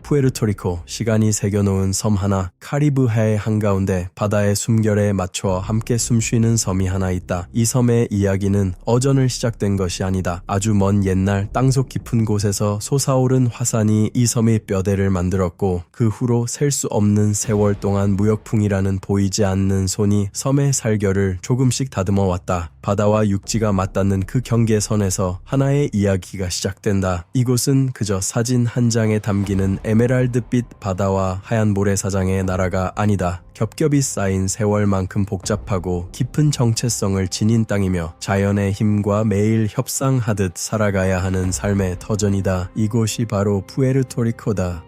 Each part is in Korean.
푸에르토리코, 시간이 새겨놓은 섬 하나, 카리브해의 한가운데 바다의 숨결에 맞춰 함께 숨쉬는 섬이 하나 있다. 이 섬의 이야기는 어전을 시작된 것이 아니다. 아주 먼 옛날 땅속 깊은 곳에서 솟아오른 화산이 이 섬의 뼈대를 만들었고, 그 후로 셀 수 없는 세월 동안 무역풍이라는 보이지 않는 손이 섬의 살결을 조금씩 다듬어 왔다. 바다와 육지가 맞닿는 그 경계선에서 하나의 이야기가 시작된다. 이곳은 그저 사진 한 장에 담기는 에메랄드빛 바다와 하얀 모래사장의 나라가 아니다. 겹겹이 쌓인 세월만큼 복잡하고 깊은 정체성을 지닌 땅이며 자연의 힘과 매일 협상하듯 살아가야 하는 삶의 터전이다. 이곳이 바로 푸에르토리코다.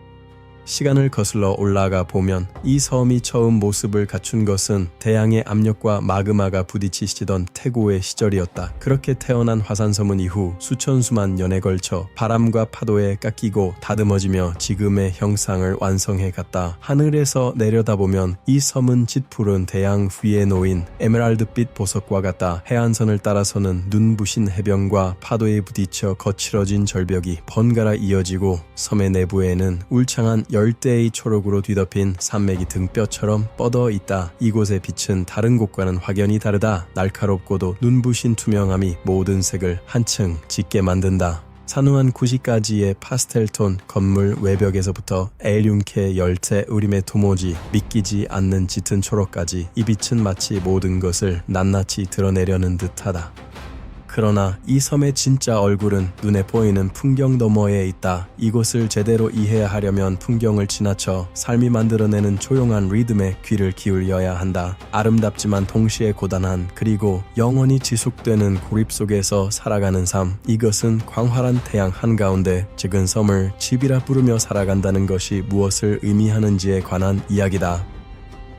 시간을 거슬러 올라가 보면 이 섬이 처음 모습을 갖춘 것은 태양의 압력과 마그마가 부딪히시던 태고의 시절이었다. 그렇게 태어난 화산섬은 이후 수천 수만 년에 걸쳐 바람과 파도에 깎이고 다듬어지며 지금의 형상을 완성해 갔다. 하늘에서 내려다보면 이 섬은 짙푸른 대양 위에 놓인 에메랄드빛 보석과 같다. 해안선을 따라서는 눈부신 해변과 파도에 부딪혀 거칠어진 절벽이 번갈아 이어지고 섬의 내부에는 울창한 열대의 초록으로 뒤덮인 산맥이 등뼈처럼 뻗어 있다. 이곳의 빛은 다른 곳과는 확연히 다르다. 날카롭고도 눈부신 투명함이 모든 색을 한층 짙게 만든다. 산후한 90가지의 파스텔톤 건물 외벽에서부터 에일륜케 열대 우림의 토모지, 믿기지 않는 짙은 초록까지 이 빛은 마치 모든 것을 낱낱이 드러내려는 듯하다. 그러나 이 섬의 진짜 얼굴은 눈에 보이는 풍경 너머에 있다. 이곳을 제대로 이해하려면 풍경을 지나쳐 삶이 만들어내는 조용한 리듬에 귀를 기울여야 한다. 아름답지만 동시에 고단한, 그리고 영원히 지속되는 고립 속에서 살아가는 삶. 이것은 광활한 태양 한가운데 작은 섬을 집이라 부르며 살아간다는 것이 무엇을 의미하는지에 관한 이야기다.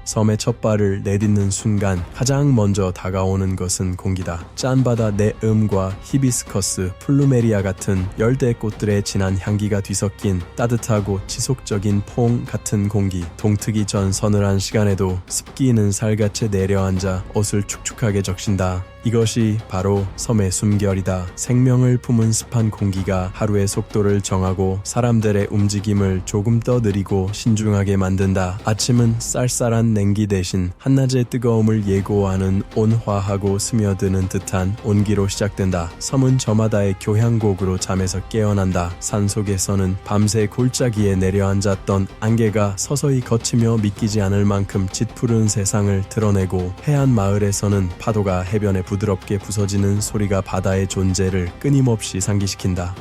섬의 첫 발을 내딛는 순간 가장 먼저 다가오는 것은 공기다. 짠바다 내음과 히비스커스, 플루메리아 같은 열대 꽃들의 진한 향기가 뒤섞인 따뜻하고 지속적인 포옹 같은 공기. 동트기 전 서늘한 시간에도 습기는 살갗에 내려앉아 옷을 축축하게 적신다. 이것이 바로 섬의 숨결이다. 생명을 품은 습한 공기가 하루의 속도를 정하고 사람들의 움직임을 조금 더 느리고 신중하게 만든다. 아침은 쌀쌀한 냉기 대신 한낮의 뜨거움을 예고하는 온화하고 스며드는 듯한 온기로 시작된다. 섬은 저마다의 교향곡으로 잠에서 깨어난다. 산속에서는 밤새 골짜기에 내려앉았던 안개가 서서히 걷히며 믿기지 않을 만큼 짙푸른 세상을 드러내고, 해안 마을에서는 파도가 해변에 부드럽게 부서지는 소리가 바다의 존재를 끊임없이 상기시킨다.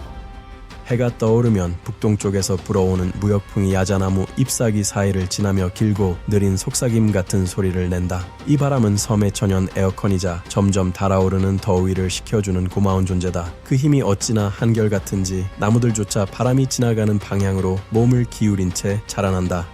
해가 떠오르면 북동쪽에서 불어오는 무역풍이 야자나무 잎사귀 사이를 지나며 길고 느린 속삭임 같은 소리를 낸다. 이 바람은 섬의 천연 에어컨이자 점점 달아오르는 더위를 식혀주는 고마운 존재다. 그 힘이 어찌나 한결같은지 나무들조차 바람이 지나가는 방향으로 몸을 기울인 채 자라난다.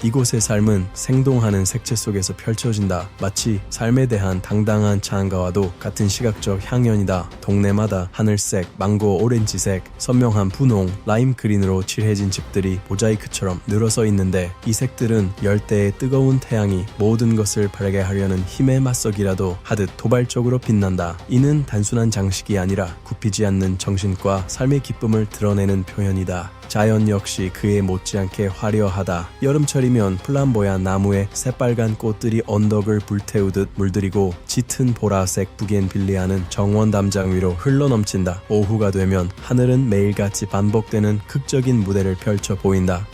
이곳의 삶은 생동하는 색채 속에서 펼쳐진다. 마치 삶에 대한 당당한 찬가와도 같은 시각적 향연이다. 동네마다 하늘색, 망고 오렌지색, 선명한 분홍, 라임 그린으로 칠해진 집들이 모자이크처럼 늘어서 있는데, 이 색들은 열대의 뜨거운 태양이 모든 것을 바르게 하려는 힘의 맞서기라도 하듯 도발적으로 빛난다. 이는 단순한 장식이 아니라 굽히지 않는 정신과 삶의 기쁨을 드러내는 표현이다. 자연 역시 그에 못지않게 화려하다. 여름철이면 플람보얀 나무에 새빨간 꽃들이 언덕을 불태우듯 물들이고 짙은 보라색 부겐빌리아는 정원 담장 위로 흘러넘친다. 오후가 되면 하늘은 매일같이 반복되는 극적인 무대를 펼쳐 보인다.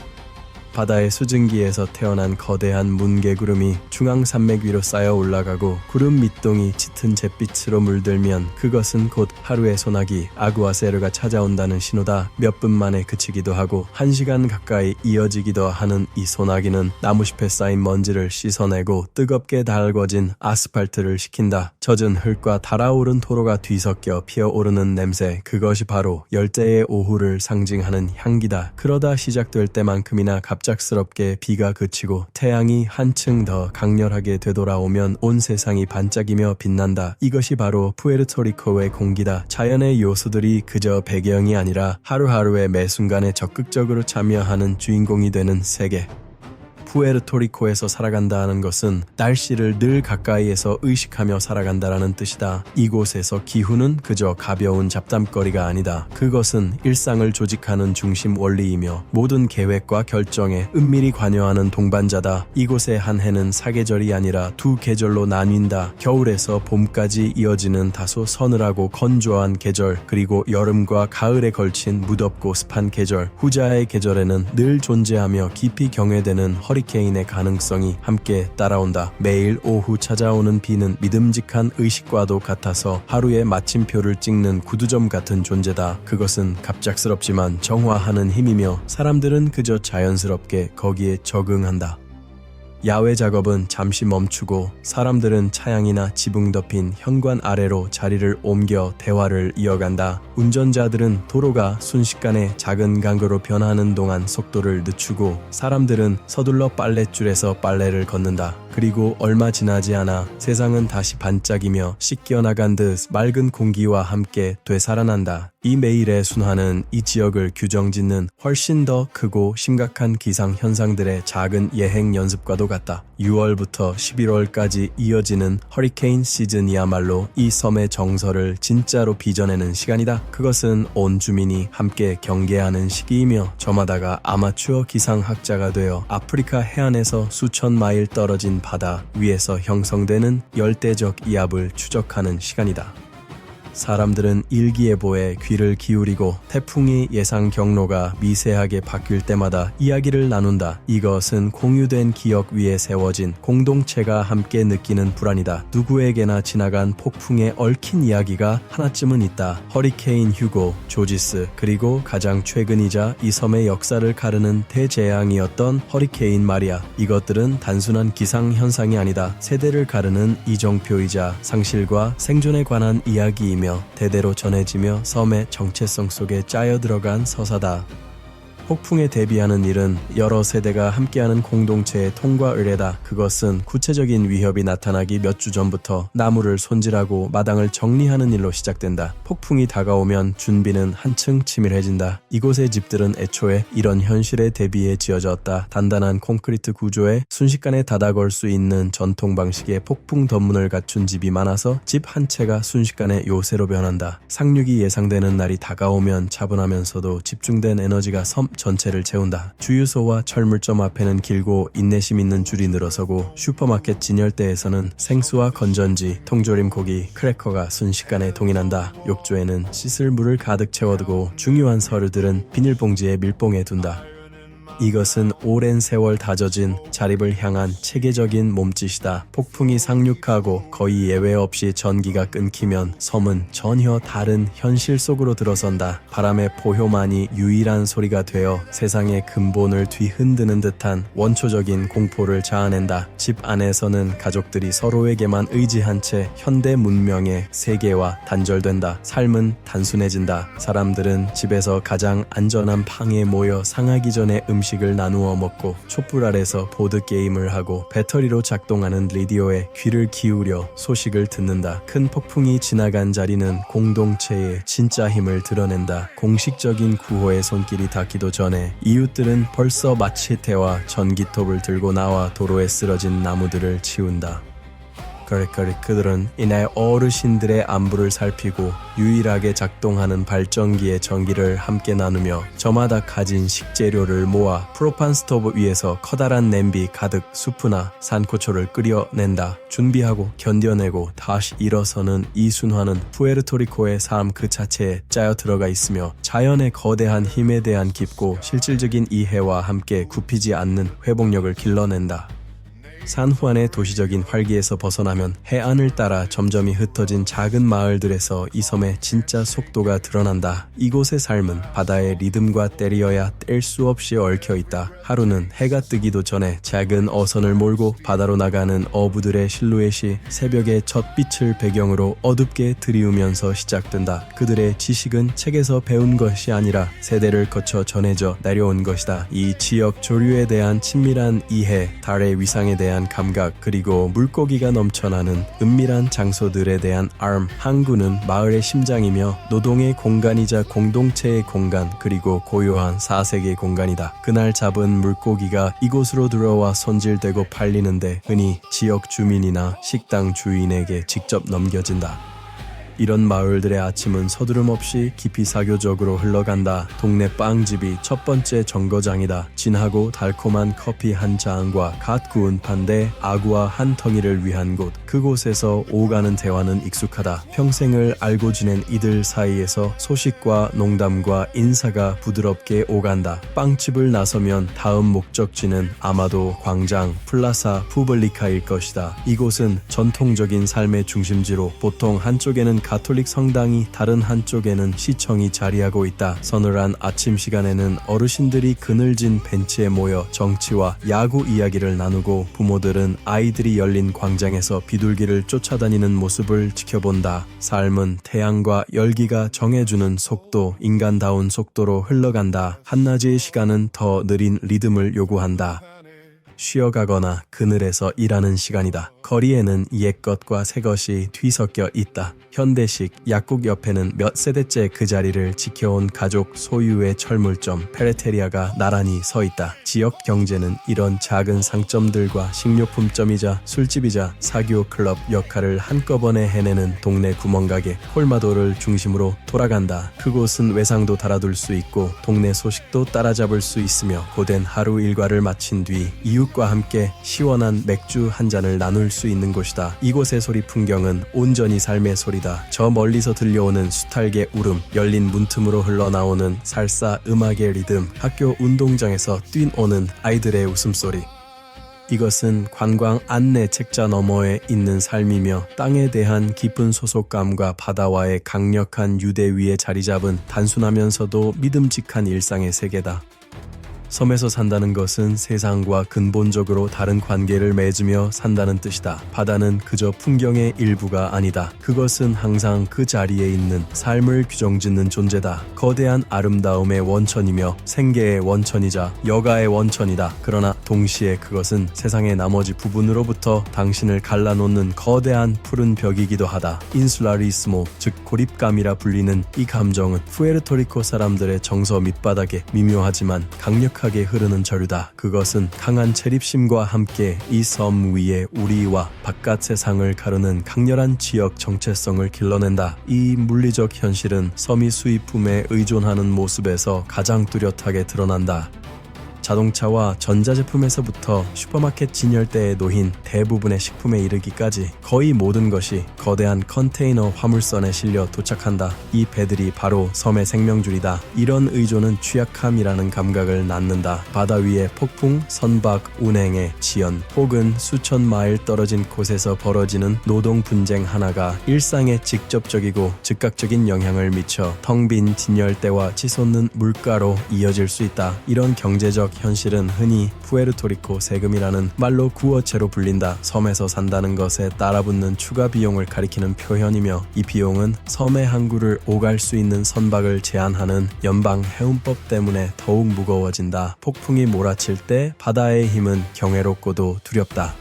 바다의 수증기에서 태어난 거대한 문개구름이 중앙산맥 위로 쌓여 올라가고 구름 밑동이 짙은 잿빛으로 물들면 그것은 곧 하루의 소나기 아구아세르가 찾아온다는 신호다. 몇 분 만에 그치기도 하고 1시간 가까이 이어지기도 하는 이 소나기는 나무잎에 쌓인 먼지를 씻어내고 뜨겁게 달궈진 아스팔트를 식힌다. 젖은 흙과 달아오른 도로가 뒤섞여 피어오르는 냄새, 그것이 바로 열대의 오후를 상징하는 향기다. 그러다 시작될 때만큼이나 갑작스럽게 비가 그치고 태양이 한층 더 강렬하게 되돌아오면 온 세상이 반짝이며 빛난다. 이것이 바로 푸에르토리코의 공기다. 자연의 요소들이 그저 배경이 아니라 하루하루의 매 순간에 적극적으로 참여하는 주인공이 되는 세계. 푸에르토리코에서 살아간다는 것은 날씨를 늘 가까이에서 의식하며 살아간다라는 뜻이다. 이곳에서 기후는 그저 가벼운 잡담거리가 아니다. 그것은 일상을 조직하는 중심 원리이며 모든 계획과 결정에 은밀히 관여하는 동반자다. 이곳의 한 해는 사계절이 아니라 두 계절로 나뉜다. 겨울에서 봄까지 이어지는 다소 서늘하고 건조한 계절, 그리고 여름과 가을에 걸친 무덥고 습한 계절. 후자의 계절에는 늘 존재하며 깊이 경외되는 허리케인의 가능성이 함께 따라온다. 매일 오후 찾아오는 비는 믿음직한 의식과도 같아서 하루의 마침표를 찍는 구두점 같은 존재다. 그것은 갑작스럽지만 정화하는 힘이며 사람들은 그저 자연스럽게 거기에 적응한다. 야외 작업은 잠시 멈추고 사람들은 차양이나 지붕 덮인 현관 아래로 자리를 옮겨 대화를 이어간다. 운전자들은 도로가 순식간에 작은 강으로 변하는 동안 속도를 늦추고 사람들은 서둘러 빨랫줄에서 빨래를 걷는다. 그리고 얼마 지나지 않아 세상은 다시 반짝이며 씻겨나간 듯 맑은 공기와 함께 되살아난다. 이 매일의 순환은 이 지역을 규정짓는 훨씬 더 크고 심각한 기상 현상들의 작은 예행 연습과도 같다. 6월부터 11월까지 이어지는 허리케인 시즌이야말로 이 섬의 정서를 진짜로 빚어내는 시간이다. 그것은 온 주민이 함께 경계하는 시기이며 저마다가 아마추어 기상학자가 되어 아프리카 해안에서 수천 마일 떨어진 바다 위에서 형성되는 열대적 이압을 추적하는 시간이다. 사람들은 일기예보에 귀를 기울이고 태풍이 예상 경로가 미세하게 바뀔 때마다 이야기를 나눈다. 이것은 공유된 기억 위에 세워진 공동체가 함께 느끼는 불안이다. 누구에게나 지나간 폭풍에 얽힌 이야기가 하나쯤은 있다. 허리케인 휴고, 조지스, 그리고 가장 최근이자 이 섬의 역사를 가르는 대재앙이었던 허리케인 마리아. 이것들은 단순한 기상현상이 아니다. 세대를 가르는 이정표이자 상실과 생존에 관한 이야기이며 대대로 전해지며 섬의 정체성 속에 짜여 들어간 서사다. 폭풍에 대비하는 일은 여러 세대가 함께하는 공동체의 통과 의례다. 그것은 구체적인 위협이 나타나기 몇 주 전부터 나무를 손질하고 마당을 정리하는 일로 시작된다. 폭풍이 다가오면 준비는 한층 치밀해진다. 이곳의 집들은 애초에 이런 현실에 대비해 지어졌다. 단단한 콘크리트 구조에 순식간에 닫아걸 수 있는 전통 방식의 폭풍 덧문을 갖춘 집이 많아서 집 한 채가 순식간에 요새로 변한다. 상륙이 예상되는 날이 다가오면 차분하면서도 집중된 에너지가 섬 전체를 채운다. 주유소와 철물점 앞에는 길고 인내심 있는 줄이 늘어서고 슈퍼마켓 진열대에서는 생수와 건전지, 통조림 고기, 크래커가 순식간에 동인한다. 욕조에는 씻을 물을 가득 채워두고 중요한 서류들은 비닐봉지에 밀봉해 둔다. 이것은 오랜 세월 다져진 자립을 향한 체계적인 몸짓이다. 폭풍이 상륙하고 거의 예외 없이 전기가 끊기면 섬은 전혀 다른 현실 속으로 들어선다. 바람의 포효만이 유일한 소리가 되어 세상의 근본을 뒤흔드는 듯한 원초적인 공포를 자아낸다. 집 안에서는 가족들이 서로에게만 의지한 채 현대 문명의 세계와 단절된다. 삶은 단순해진다. 사람들은 집에서 가장 안전한 방에 모여 상하기 전에 음식을 나누어 먹고 촛불 아래서 보드게임을 하고 배터리로 작동하는 라디오에 귀를 기울여 소식을 듣는다. 큰 폭풍이 지나간 자리는 공동체의 진짜 힘을 드러낸다. 공식적인 구호의 손길이 닿기도 전에 이웃들은 벌써 마체테와 전기톱을 들고 나와 도로에 쓰러진 나무들을 치운다. 그들은 이날 어르신들의 안부를 살피고 유일하게 작동하는 발전기의 전기를 함께 나누며 저마다 가진 식재료를 모아 프로판 스토브 위에서 커다란 냄비 가득 수프나 산코초를 끓여낸다. 준비하고 견뎌내고 다시 일어서는 이 순환은 푸에르토리코의 삶 그 자체에 짜여 들어가 있으며 자연의 거대한 힘에 대한 깊고 실질적인 이해와 함께 굽히지 않는 회복력을 길러낸다. 산후안의 도시적인 활기에서 벗어나면 해안을 따라 점점이 흩어진 작은 마을들에서 이 섬의 진짜 속도가 드러난다. 이곳의 삶은 바다의 리듬과 때리어야 뗄 수 없이 얽혀있다. 하루는 해가 뜨기도 전에 작은 어선을 몰고 바다로 나가는 어부들의 실루엣이 새벽의 첫 빛을 배경으로 어둡게 들이우면서 시작된다. 그들의 지식은 책에서 배운 것이 아니라 세대를 거쳐 전해져 내려온 것이다. 이 지역 조류에 대한 친밀한 이해, 달의 위상에 대한 대한 감각, 그리고 물고기가 넘쳐나는 은밀한 장소들에 대한 항구는 마을의 심장이며 노동의 공간이자 공동체의 공간, 그리고 고요한 사색의 공간이다. 그날 잡은 물고기가 이곳으로 들어와 손질되고 팔리는데 흔히 지역 주민이나 식당 주인에게 직접 넘겨진다. 이런 마을들의 아침은 서두름 없이 깊이 사교적으로 흘러간다. 동네 빵집이 첫 번째 정거장이다. 진하고 달콤한 커피 한 잔과 갓 구운 판대, 아구와 한 덩이를 위한 곳. 그곳에서 오가는 대화는 익숙하다. 평생을 알고 지낸 이들 사이에서 소식과 농담과 인사가 부드럽게 오간다. 빵집을 나서면 다음 목적지는 아마도 광장, 플라사 푸블리카일 것이다. 이곳은 전통적인 삶의 중심지로 보통 한쪽에는 가톨릭 성당이, 다른 한쪽에는 시청이 자리하고 있다. 서늘한 아침 시간에는 어르신들이 그늘진 벤치에 모여 정치와 야구 이야기를 나누고 부모들은 아이들이 열린 광장에서 비둘기를 쫓아다니는 모습을 지켜본다. 삶은 태양과 열기가 정해주는 속도, 인간다운 속도로 흘러간다. 한낮의 시간은 더 느린 리듬을 요구한다. 쉬어가거나 그늘에서 일하는 시간이다. 거리에는 옛것과 새것이 뒤섞여 있다. 현대식 약국 옆에는 몇 세대째 그 자리를 지켜온 가족 소유의 철물점 페레테리아가 나란히 서 있다. 지역 경제는 이런 작은 상점들과 식료품점이자 술집이자 사교 클럽 역할을 한꺼번에 해내는 동네 구멍가게 홀마도를 중심으로 돌아간다. 그곳은 외상도 달아둘 수 있고 동네 소식도 따라잡을 수 있으며 고된 하루 일과를 마친 뒤 이웃과 함께 시원한 맥주 한 잔을 나눌 수 있는 곳이다. 이곳의 소리 풍경은 온전히 삶의 소리다. 저 멀리서 들려오는 수탈개 울음, 열린 문틈으로 흘러나오는 살사 음악의 리듬, 학교 운동장에서 뛰어오는 아이들의 웃음소리. 이것은 관광 안내 책자 너머에 있는 삶이며 땅에 대한 깊은 소속감과 바다와의 강력한 유대 위에 자리 잡은 단순하면서도 믿음직한 일상의 세계다. 섬에서 산다는 것은 세상과 근본적으로 다른 관계를 맺으며 산다는 뜻이다. 바다는 그저 풍경의 일부가 아니다. 그것은 항상 그 자리에 있는 삶을 규정짓는 존재다. 거대한 아름다움의 원천이며 생계의 원천이자 여가의 원천이다. 그러나 동시에 그것은 세상의 나머지 부분으로부터 당신을 갈라놓는 거대한 푸른 벽이기도 하다. 인슐라리스모, 즉 고립감이라 불리는 이 감정은 푸에르토리코 사람들의 정서 밑바닥에 미묘하지만 강력하게 흐르는 저류다. 그것은 강한 체립심과 함께 이 섬 위에 우리와 바깥 세상을 가르는 강렬한 지역 정체성을 길러낸다. 이 물리적 현실은 섬이 수입품에 의존하는 모습에서 가장 뚜렷하게 드러난다. 자동차와 전자제품에서부터 슈퍼마켓 진열대에 놓인 대부분의 식품에 이르기까지 거의 모든 것이 거대한 컨테이너 화물선에 실려 도착한다. 이 배들이 바로 섬의 생명줄이다. 이런 의존은 취약함이라는 감각을 낳는다. 바다 위의 폭풍, 선박, 운행의 지연, 혹은 수천 마일 떨어진 곳에서 벌어지는 노동 분쟁 하나가 일상에 직접적이고 즉각적인 영향을 미쳐 텅 빈 진열대와 치솟는 물가로 이어질 수 있다. 이런 경제적 현실은 흔히 푸에르토리코 세금이라는 말로 구어체로 불린다. 섬에서 산다는 것에 따라붙는 추가 비용을 가리키는 표현이며 이 비용은 섬의 항구를 오갈 수 있는 선박을 제한하는 연방 해운법 때문에 더욱 무거워진다. 폭풍이 몰아칠 때 바다의 힘은 경외롭고도 두렵다.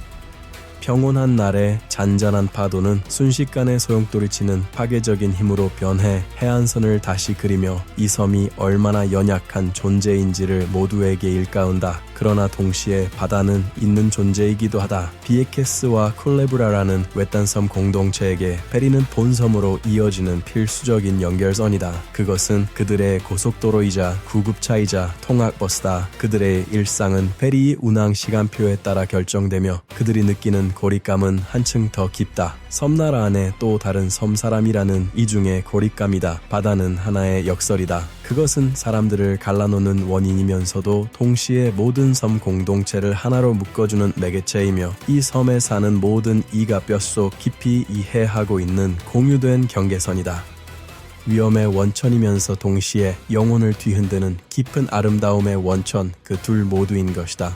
평온한 날에 잔잔한 파도는 순식간에 소용돌이치는 파괴적인 힘으로 변해 해안선을 다시 그리며 이 섬이 얼마나 연약한 존재인지를 모두에게 일깨운다. 그러나 동시에 바다는 있는 존재이기도 하다. 비에케스와 쿨레브라라는 외딴 섬 공동체에게 페리는 본섬으로 이어지는 필수적인 연결선이다. 그것은 그들의 고속도로이자 구급차이자 통학버스다. 그들의 일상은 페리 운항 시간표에 따라 결정되며 그들이 느끼는 고립감은 한층 더 깊다. 섬나라 안에 또 다른 섬사람이라는 이중의 고립감이다. 바다는 하나의 역설이다. 그것은 사람들을 갈라놓는 원인이면서도 동시에 모든 섬 공동체를 하나로 묶어주는 매개체이며 이 섬에 사는 모든 이가 뼛속 깊이 이해하고 있는 공유된 경계선이다. 위험의 원천이면서 동시에 영혼을 뒤흔드는 깊은 아름다움의 원천, 그 둘 모두인 것이다.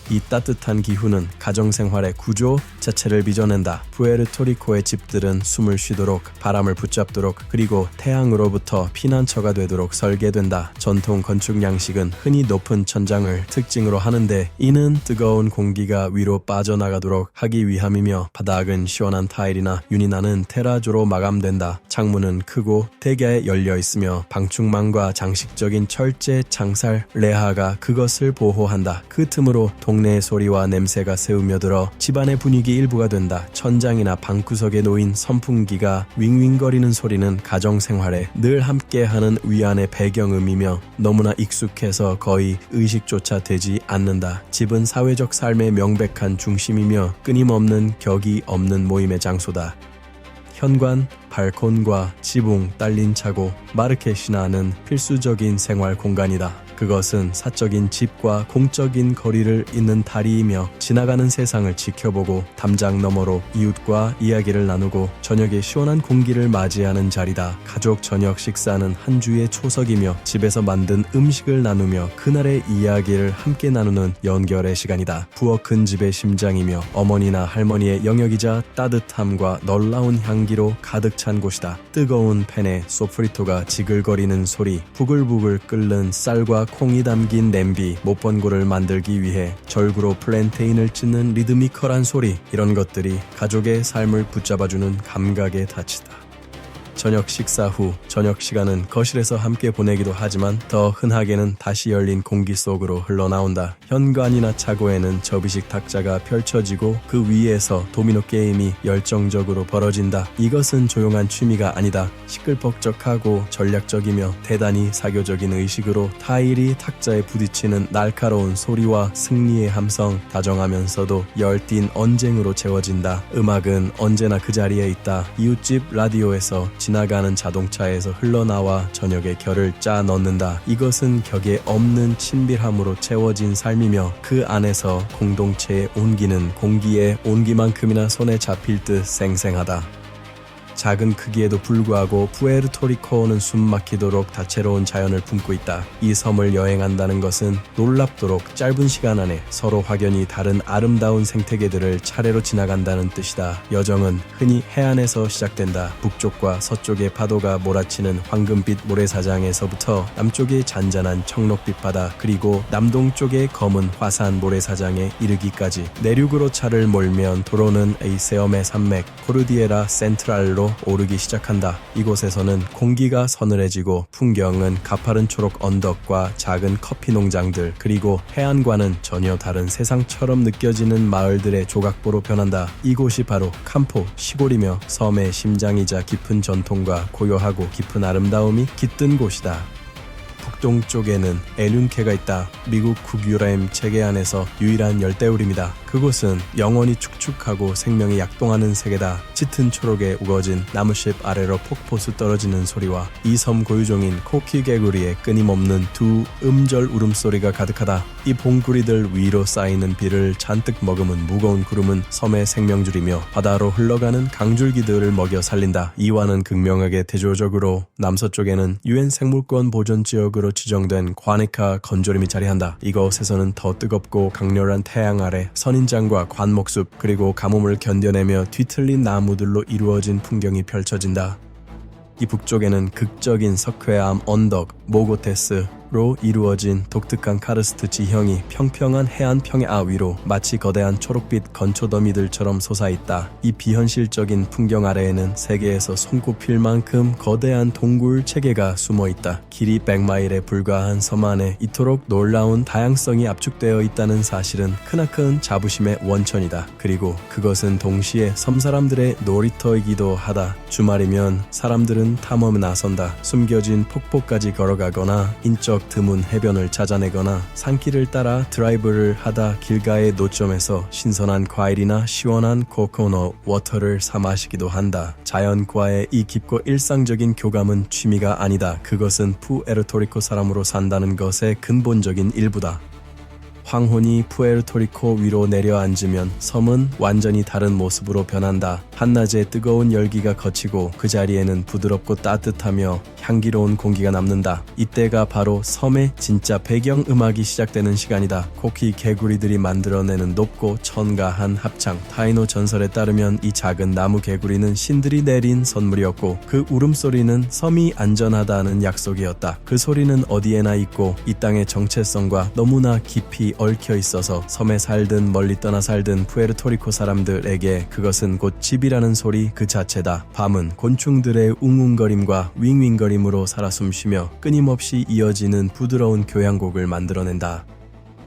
이 따뜻한 기후는 가정생활의 구조 자체를 빚어낸다. 푸에르토리코의 집들은 숨을 쉬도록, 바람을 붙잡도록, 그리고 태양으로부터 피난처가 되도록 설계된다. 전통 건축 양식은 흔히 높은 천장을 특징으로 하는데, 이는 뜨거운 공기가 위로 빠져나가도록 하기 위함이며, 바닥은 시원한 타일이나 윤이 나는 테라조로 마감된다. 창문은 크고 대개에 열려 있으며 방충망과 장식적인 철제 창살 레하가 그것을 보호한다. 그 틈으로 동네의 소리와 냄새가 새우며들어 집안의 분위기 일부가 된다. 천장이나 방구석에 놓인 선풍기가 윙윙거리는 소리는 가정생활에 늘 함께하는 위안의 배경음이며 너무나 익숙해서 거의 의식조차 되지 않는다. 집은 사회적 삶의 명백한 중심이며 끊임없는 격이 없는 모임의 장소다. 현관, 발콘과 지붕, 딸린 차고, 마르케시나는 필수적인 생활 공간이다. 그것은 사적인 집과 공적인 거리를 잇는 다리이며 지나가는 세상을 지켜보고 담장 너머로 이웃과 이야기를 나누고 저녁에 시원한 공기를 맞이하는 자리다. 가족 저녁 식사는 한 주의 초석이며 집에서 만든 음식을 나누며 그날의 이야기를 함께 나누는 연결의 시간이다. 부엌 큰 집의 심장이며 어머니나 할머니의 영역이자 따뜻함과 놀라운 향기로 가득 찬 곳이다. 뜨거운 팬에 소프리토가 지글거리는 소리, 부글부글 끓는 쌀과 콩이 담긴 냄비, 못번고를 만들기 위해 절구로 플랜테인을 찢는 리드미컬한 소리, 이런 것들이 가족의 삶을 붙잡아주는 감각의 닻이다. 저녁 식사 후 저녁 시간은 거실에서 함께 보내기도 하지만 더 흔하게는 다시 열린 공기 속으로 흘러나온다. 현관이나 차고에는 접이식 탁자가 펼쳐지고 그 위에서 도미노 게임이 열정적으로 벌어진다. 이것은 조용한 취미가 아니다. 시끌벅적하고 전략적이며 대단히 사교적인 의식으로 타일이 탁자에 부딪히는 날카로운 소리와 승리의 함성, 다정하면서도 열띤 언쟁으로 채워진다. 음악은 언제나 그 자리에 있다. 이웃집 라디오에서 지나가는 자동차에서 흘러나와 저녁에 결을 짜 넣는다. 이것은 격에 없는 친밀함으로 채워진 삶이며 그 안에서 공동체의 온기는 공기의 온기만큼이나 손에 잡힐 듯 생생하다. 작은 크기에도 불구하고 푸에르토리코는 숨막히도록 다채로운 자연을 품고 있다. 이 섬을 여행한다는 것은 놀랍도록 짧은 시간 안에 서로 확연히 다른 아름다운 생태계들을 차례로 지나간다는 뜻이다. 여정은 흔히 해안에서 시작된다. 북쪽과 서쪽의 파도가 몰아치는 황금빛 모래사장에서부터 남쪽의 잔잔한 청록빛 바다, 그리고 남동쪽의 검은 화산 모래사장에 이르기까지 내륙으로 차를 몰면 도로는 에이세엄의 산맥 코르디에라 센트랄로 오르기 시작한다. 이곳에서는 공기가 서늘해지고 풍경은 가파른 초록 언덕과 작은 커피 농장들, 그리고 해안과는 전혀 다른 세상처럼 느껴지는 마을들의 조각보로 변한다. 이곳이 바로 캄포 시골이며 섬의 심장이자 깊은 전통과 고요하고 깊은 아름다움이 깃든 곳이다. 북동쪽에는 엘륜케가 있다. 미국 국유라임 체계 안에서 유일한 열대우림이다. 그곳은 영원히 축축하고 생명이 약동하는 세계다. 짙은 초록에 우거진 나무잎 아래로 폭포수 떨어지는 소리와 이 섬 고유종인 코끼개구리의 끊임없는 두 음절 울음소리가 가득하다. 이 봉구리들 위로 쌓이는 비를 잔뜩 머금은 무거운 구름은 섬의 생명줄이며 바다로 흘러가는 강줄기들을 먹여 살린다. 이와는 극명하게 대조적으로 남서쪽에는 유엔 생물권 보존지역으로 지정된 과네카 건조림이 자리한다. 이곳에서는 더 뜨겁고 강렬한 태양 아래 선인장과 관목숲, 그리고 가뭄을 견뎌내며 뒤틀린 나무들로 이루어진 풍경이 펼쳐진다. 이 북쪽에는 극적인 석회암 언덕 모고테스로 이루어진 독특한 카르스트 지형이 평평한 해안 평야 위로 마치 거대한 초록빛 건초더미들처럼 솟아있다. 이 비현실적인 풍경 아래에는 세계에서 손꼽힐 만큼 거대한 동굴 체계가 숨어있다. 길이 100마일에 불과한 섬 안에 이토록 놀라운 다양성이 압축되어 있다는 사실은 크나큰 자부심의 원천이다. 그리고 그것은 동시에 섬 사람들의 놀이터이기도 하다. 주말이면 사람들은 탐험에 나선다. 숨겨진 폭포까지 걸어가거나 인적 드문 해변을 찾아내거나 산길을 따라 드라이브를 하다 길가의 노점에서 신선한 과일이나 시원한 코코넛 워터를 사 마시기도 한다. 자연과의 이 깊고 일상적인 교감은 취미가 아니다. 그것은 푸에르토리코 사람으로 산다는 것의 근본적인 일부다. 황혼이 푸에르토리코 위로 내려앉으면 섬은 완전히 다른 모습으로 변한다. 한낮의 뜨거운 열기가 거치고 그 자리에는 부드럽고 따뜻하며 향기로운 공기가 남는다. 이때가 바로 섬의 진짜 배경 음악이 시작되는 시간이다. 코키 개구리들이 만들어내는 높고 천가한 합창. 타이노 전설에 따르면 이 작은 나무 개구리는 신들이 내린 선물이었고 그 울음소리는 섬이 안전하다는 약속이었다. 그 소리는 어디에나 있고 이 땅의 정체성과 너무나 깊이 얽혀 있어서 섬에 살든 멀리 떠나 살든 푸에르토리코 사람들에게 그것은 곧 집이라는 소리 그 자체다. 밤은 곤충들의 웅웅거림과 윙윙거림으로 살아 숨쉬며 끊임없이 이어지는 부드러운 교향곡을 만들어낸다.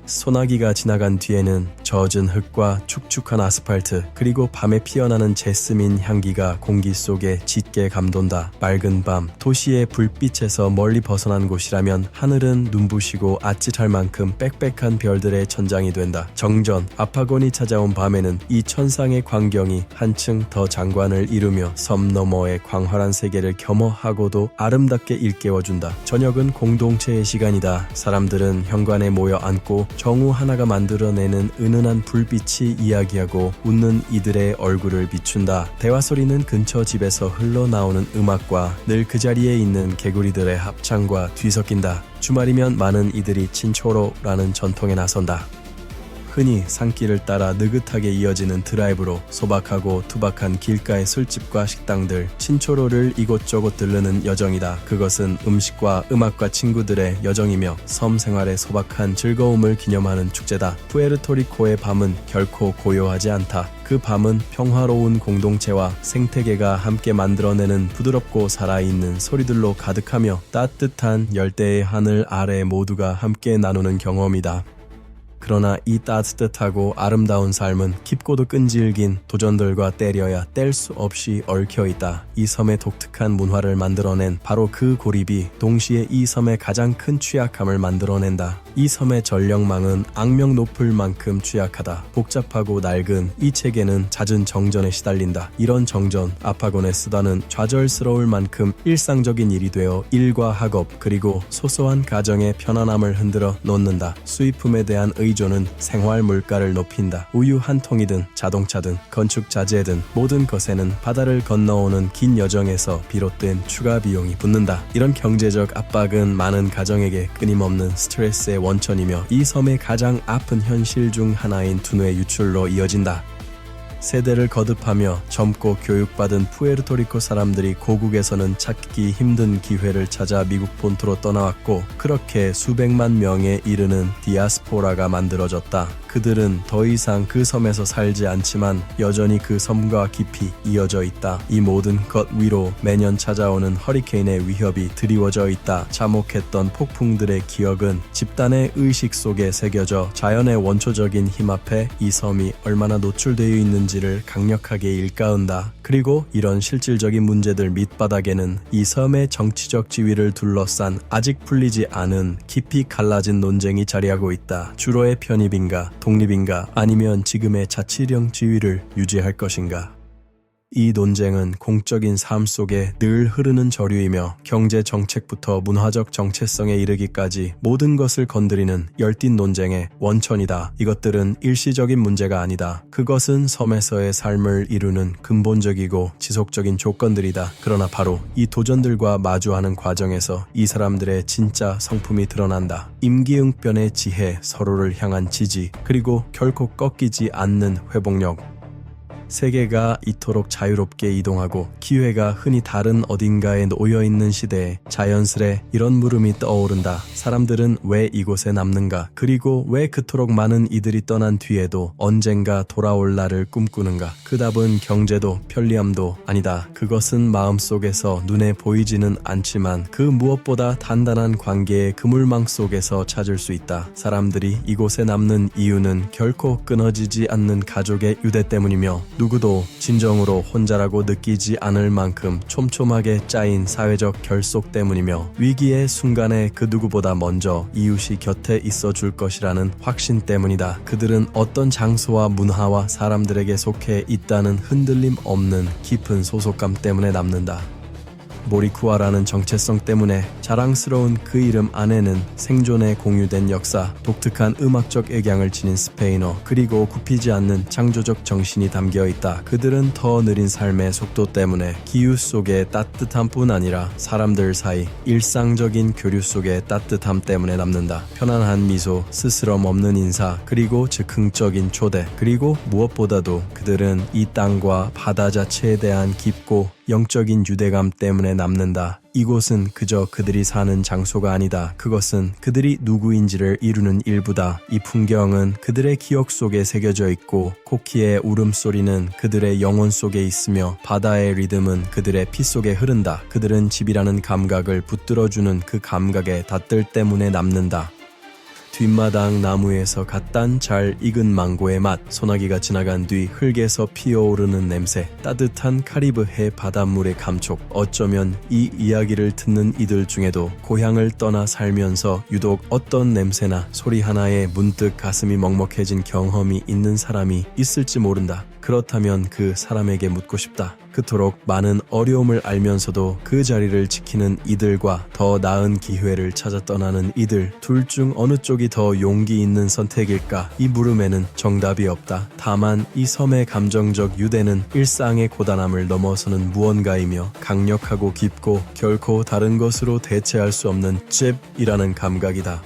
소나기가 지나간 뒤에는 젖은 흙과 축축한 아스팔트 그리고 밤에 피어나는 제스민 향기가 공기 속에 짙게 감돈다. 맑은 밤 도시의 불빛에서 멀리 벗어난 곳이라면 하늘은 눈부시고 아찔할 만큼 빽빽한 별들의 천장이 된다. 정전 아파곤이 찾아온 밤에는 이 천상의 광경이 한층 더 장관을 이루며 섬 너머의 광활한 세계를 겸허하고도 아름답게 일깨워준다. 저녁은 공동체의 시간이다. 사람들은 현관에 모여 앉고 정우 하나가 만들어내는 은은한 불빛이 이야기하고 웃는 이들의 얼굴을 비춘다. 대화 소리는 근처 집에서 흘러나오는 음악과 늘 그 자리에 있는 개구리들의 합창과 뒤섞인다. 주말이면 많은 이들이 친초로라는 전통에 나선다. 흔히 산길을 따라 느긋하게 이어지는 드라이브로 소박하고 투박한 길가의 술집과 식당들, 친초로를 이곳저곳 들르는 여정이다. 그것은 음식과 음악과 친구들의 여정이며 섬 생활의 소박한 즐거움을 기념하는 축제다. 푸에르토리코의 밤은 결코 고요하지 않다. 그 밤은 평화로운 공동체와 생태계가 함께 만들어내는 부드럽고 살아있는 소리들로 가득하며 따뜻한 열대의 하늘 아래 모두가 함께 나누는 경험이다. 그러나 이 따뜻하고 아름다운 삶은 깊고도 끈질긴 도전들과 때려야 뗄 수 없이 얽혀있다. 이 섬의 독특한 문화를 만들어낸 바로 그 고립이 동시에 이 섬의 가장 큰 취약함을 만들어낸다. 이 섬의 전력망은 악명 높을 만큼 취약하다. 복잡하고 낡은 이 체계는 잦은 정전에 시달린다. 이런 정전, 아파곤의 수단은 좌절스러울 만큼 일상적인 일이 되어 일과 학업 그리고 소소한 가정의 편안함을 흔들어 놓는다. 수입품에 대한 의존은 생활 물가를 높인다. 우유 한 통이든 자동차든 건축 자재든 모든 것에는 바다를 건너오는 긴 여정에서 비롯된 추가 비용이 붙는다. 이런 경제적 압박은 많은 가정에게 끊임없는 스트레스의 원천이며 이 섬의 가장 아픈 현실 중 하나인 두뇌 유출로 이어진다. 세대를 거듭하며 젊고 교육받은 푸에르토리코 사람들이 고국에서는 찾기 힘든 기회를 찾아 미국 본토로 떠나왔고 그렇게 수백만 명에 이르는 디아스포라가 만들어졌다. 그들은 더 이상 그 섬에서 살지 않지만 여전히 그 섬과 깊이 이어져 있다. 이 모든 것 위로 매년 찾아오는 허리케인의 위협이 드리워져 있다. 참혹했던 폭풍들의 기억은 집단의 의식 속에 새겨져 자연의 원초적인 힘 앞에 이 섬이 얼마나 노출되어 있는지를 강력하게 일깨운다. 그리고 이런 실질적인 문제들 밑바닥에는 이 섬의 정치적 지위를 둘러싼 아직 풀리지 않은 깊이 갈라진 논쟁이 자리하고 있다. 주로의 편입인가? 독립인가 아니면 지금의 자치령 지위를 유지할 것인가. 이 논쟁은 공적인 삶 속에 늘 흐르는 저류이며 경제 정책부터 문화적 정체성에 이르기까지 모든 것을 건드리는 열띤 논쟁의 원천이다. 이것들은 일시적인 문제가 아니다. 그것은 섬에서의 삶을 이루는 근본적이고 지속적인 조건들이다. 그러나 바로 이 도전들과 마주하는 과정에서 이 사람들의 진짜 성품이 드러난다. 임기응변의 지혜, 서로를 향한 지지, 그리고 결코 꺾이지 않는 회복력. 세계가 이토록 자유롭게 이동하고 기회가 흔히 다른 어딘가에 놓여있는 시대에 자연스레 이런 물음이 떠오른다. 사람들은 왜 이곳에 남는가? 그리고 왜 그토록 많은 이들이 떠난 뒤에도 언젠가 돌아올 날을 꿈꾸는가? 그 답은 경제도 편리함도 아니다. 그것은 마음속에서 눈에 보이지는 않지만 그 무엇보다 단단한 관계의 그물망 속에서 찾을 수 있다. 사람들이 이곳에 남는 이유는 결코 끊어지지 않는 가족의 유대 때문이며 누구도 진정으로 혼자라고 느끼지 않을 만큼 촘촘하게 짜인 사회적 결속 때문이며 위기의 순간에 그 누구보다 먼저 이웃이 곁에 있어 줄 것이라는 확신 때문이다. 그들은 어떤 장소와 문화와 사람들에게 속해 있다는 흔들림 없는 깊은 소속감 때문에 남는다. 모리쿠아라는 정체성 때문에 자랑스러운 그 이름 안에는 생존에 공유된 역사, 독특한 음악적 액양을 지닌 스페인어, 그리고 굽히지 않는 창조적 정신이 담겨 있다. 그들은 더 느린 삶의 속도 때문에 기후 속의 따뜻함뿐 아니라 사람들 사이 일상적인 교류 속의 따뜻함 때문에 남는다. 편안한 미소, 스스럼 없는 인사, 그리고 즉흥적인 초대, 그리고 무엇보다도 그들은 이 땅과 바다 자체에 대한 깊고 영적인 유대감 때문에 남는다. 이곳은 그저 그들이 사는 장소가 아니다. 그것은 그들이 누구인지를 이루는 일부다. 이 풍경은 그들의 기억 속에 새겨져 있고, 코끼의 울음소리는 그들의 영혼 속에 있으며, 바다의 리듬은 그들의 피 속에 흐른다. 그들은 집이라는 감각을 붙들어주는 그 감각의 닷들 때문에 남는다. 뒷마당 나무에서 갓 딴 잘 익은 망고의 맛, 소나기가 지나간 뒤 흙에서 피어오르는 냄새, 따뜻한 카리브해 바닷물의 감촉. 어쩌면 이 이야기를 듣는 이들 중에도 고향을 떠나 살면서 유독 어떤 냄새나 소리 하나에 문득 가슴이 먹먹해진 경험이 있는 사람이 있을지 모른다. 그렇다면 그 사람에게 묻고 싶다. 그토록 많은 어려움을 알면서도 그 자리를 지키는 이들과 더 나은 기회를 찾아 떠나는 이들, 둘 중 어느 쪽이 더 용기 있는 선택일까? 이 물음에는 정답이 없다. 다만 이 섬의 감정적 유대는 일상의 고단함을 넘어서는 무언가이며, 강력하고 깊고 결코 다른 것으로 대체할 수 없는 잽이라는 감각이다.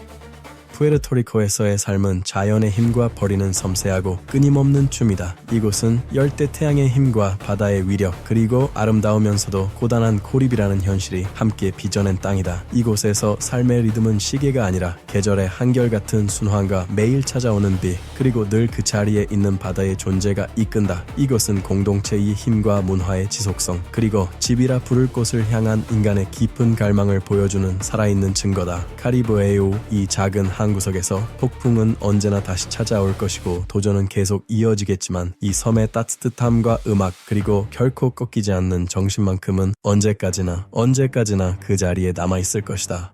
푸에르토리코에서의 삶은 자연의 힘과 버리는 섬세하고 끊임없는 춤이다. 이곳은 열대 태양의 힘과 바다의 위력, 그리고 아름다우면서도 고단한 고립이라는 현실이 함께 빚어낸 땅이다. 이곳에서 삶의 리듬은 시계가 아니라 계절의 한결같은 순환과 매일 찾아오는 비, 그리고 늘 그 자리에 있는 바다의 존재가 이끈다. 이곳은 공동체의 힘과 문화의 지속성, 그리고 집이라 부를 곳을 향한 인간의 깊은 갈망을 보여주는 살아있는 증거다. 카리브해의 이 작은 한 구석에서 폭풍은 언제나 다시 찾아올 것이고, 도전은 계속 이어지겠지만 이 섬의 따뜻함과 음악, 그리고 결코 꺾이지 않는 정신만큼은 언제까지나 그 자리에 남아있을 것이다.